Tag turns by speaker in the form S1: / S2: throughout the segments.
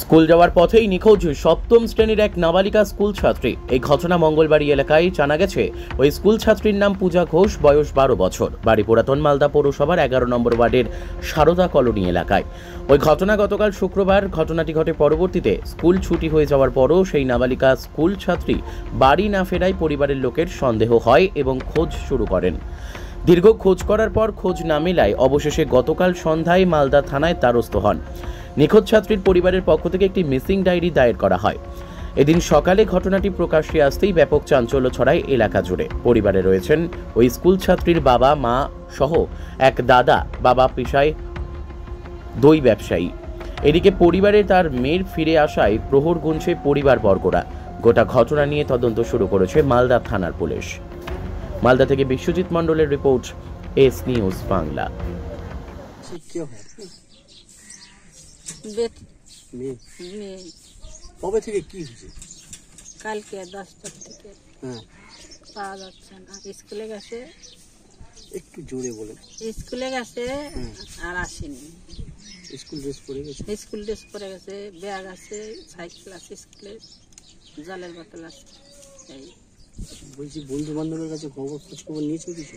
S1: School যাওয়ার পথেই নিখোঁজ সপ্তম শ্রেণীর এক নাবালিকা স্কুল ছাত্রী। এই ঘটনা মঙ্গলবাড়ি এলাকায় জানা গেছে। ওই স্কুল ছাত্রীর নাম পূজা ঘোষ, বয়স 12 বছর, বাড়ি পুরাতন মালদা পৌরসভার 11 নম্বর ওয়ার্ডের সারদা কলোনি এলাকায়। ওই ঘটনা গতকাল শুক্রবার। ঘটনাটি ঘটে পরবর্তীতে স্কুল ছুটি হয়ে যাওয়ার পরও সেই নাবালিকা স্কুল ছাত্রী বাড়ি না ফেরায় পরিবারের লোকের সন্দেহ হয় এবং খোঁজ শুরু করেন। দীর্ঘ খোঁজ করার পর খোঁজ না মেলায় অবশেষে গতকাল সন্ধ্যায় মালদা থানায় দ্বারস্থ হন। নিখোঁজ ছাত্রীর পরিবারের পক্ষ থেকে একটি মিসিং ডায়েরি দায়ের করা হয়। এদিন সকালে ঘটনাটি প্রকাশ্যে আসতেই ব্যাপক চাঞ্চল্য ছড়ায় এলাকা জুড়ে। পরিবারে রয়েছেন ওই স্কুল ছাত্রীর বাবা, মা সহ এক দাদা। বাবা পেশায় দই ব্যবসায়ী। এদিকে পরিবারে তার মেয়ের ফিরে আসায় প্রহর গুনছে পরিবারবর্গরা। গোটা ঘটনা নিয়ে তদন্ত শুরু করেছে মালদা থানার পুলিশ। মালদা থেকে বিশ্বজিৎ মণ্ডলের রিপোর্ট, এস নিউজ বাংলা।
S2: কবে থেকে কি হয়েছে?
S3: কালকে 10টার থেকে পাওয়া যাচ্ছে না। স্কুলে গেছে,
S2: একটু জোরে বলে।
S3: স্কুলে গেছে আর আসেনি।
S2: স্কুল ড্রেস পরে গেছে?
S3: স্কুল ড্রেস পরে গেছে, ব্যাগ আছে, সাইকেল আছে, স্কুলে জলের বোতল আছে। এই
S2: বলছি, বন্ধু বান্ধবের কাছে খোঁজ খবর নিয়েছেন কিছু?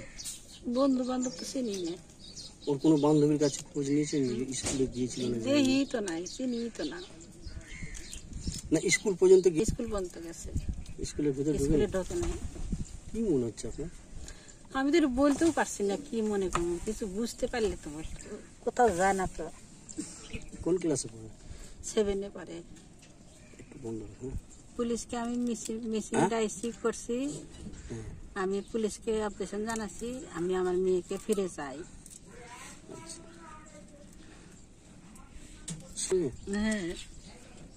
S3: বন্ধু বান্ধব তো চিনি না।
S2: ওর কোনো বান্ধবীর কাছে খোঁজ নিয়েছেন? স্কুলে গিয়েছিল না?
S3: দেখি তো নাই, চিনি তো না।
S2: না, স্কুল পর্যন্ত
S3: স্কুল পর্যন্ত গেছে,
S2: স্কুলের ভিতরে
S3: ঢোকে নাই।
S2: কি মনে হচ্ছে আপনার?
S3: আমি তো বলতেও পারছি না কি মনে করবো, কিছু বুঝতে পারলে তো বলতো। কোথাও যায় না তো।
S2: কোন ক্লাসে পড়ে?
S3: 7-এ পড়ে।
S2: একটু বন্ধ রাখুন।
S3: পুলিশকে আমি মেশিনটা রিসিভ করছি। আমি পুলিশকে অপারেশন জানাচ্ছি। আমি আমার মেয়েকে ফিরে চাই। হ্যাঁ।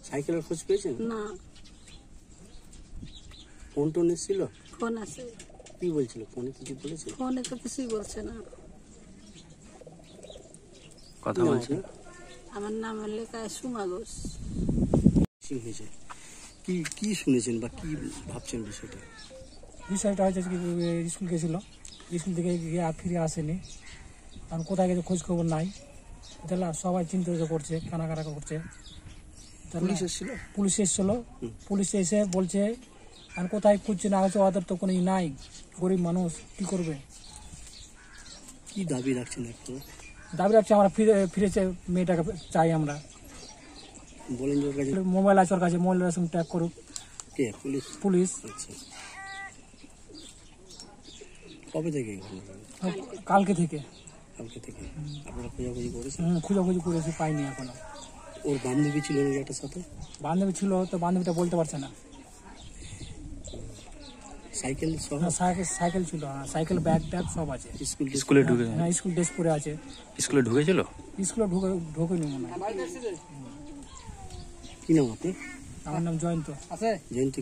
S2: সাইকেলের খোঁজ পেয়েছেন?
S3: না।
S2: ফোন টোন এসেছিল?
S3: ফোন আছে।
S2: কি বলছিল ফোনে? কিছু বলেছে?
S3: ফোনে তো কিছুই বলছে না।
S2: কথা বলছে?
S3: আমার নাম লেখা সুমা ঘোষ।
S2: হয়েছে কি কি শুনেছেন বা কি ভাবছেন বিষয়টা?
S4: বিষয়টা হচ্ছে কি, স্কুল গেছিল, স্কুল থেকে গিয়ে আর ফিরে আসেনি। কারণ কোথায় গেছে খোঁজ খবর নাই। তাহলে সবাই চিন্তিত করছে, কানাকাটা করছে।
S2: পুলিশ এসেছিল?
S4: পুলিশ এসেছিল। পুলিশ এসে বলছে আর কোথায় খুঁজছে না হচ্ছে, ওদের তো কোনো নাই, গরিব মানুষ কি করবে।
S2: কি দাবি রাখছেন? একটু
S4: দাবি রাখছে আমরা ফিরেছে মেয়েটাকে চাই আমরা।
S2: বলেন যে ওর কাছে
S4: মোবাইল আছে, ওর কাছে মোবাইলের সঙ্গে ট্যাগ করুক।
S2: কে? পুলিশ?
S4: পুলিশ।
S2: আচ্ছা, কবে থেকে?
S4: কালকে থেকে।
S2: কালকে থেকে আপনারা খোঁজাখুঁজি করেছেন?
S4: খোঁজাখুঁজি করেছি, পাইনি এখনো।
S2: ওর বান্ধবী ছিল নাকি একটা সাথে?
S4: বান্ধবী ছিল, তো বান্ধবীটা বলতে পারছে না।
S2: সাইকেল সহ?
S4: সাইকেল ছিল, সাইকেল, ব্যাগ ট্যাগ সব আছে।
S1: স্কুলে ঢুকে?
S4: হ্যাঁ, স্কুল ড্রেস পরে আছে।
S1: স্কুলে ঢুকেছিল?
S4: স্কুলে ঢোকেনি মনে হয়।
S2: কি নাম আপনি?
S4: আমার নাম জয়ন্ত।
S2: জয়ন্ত।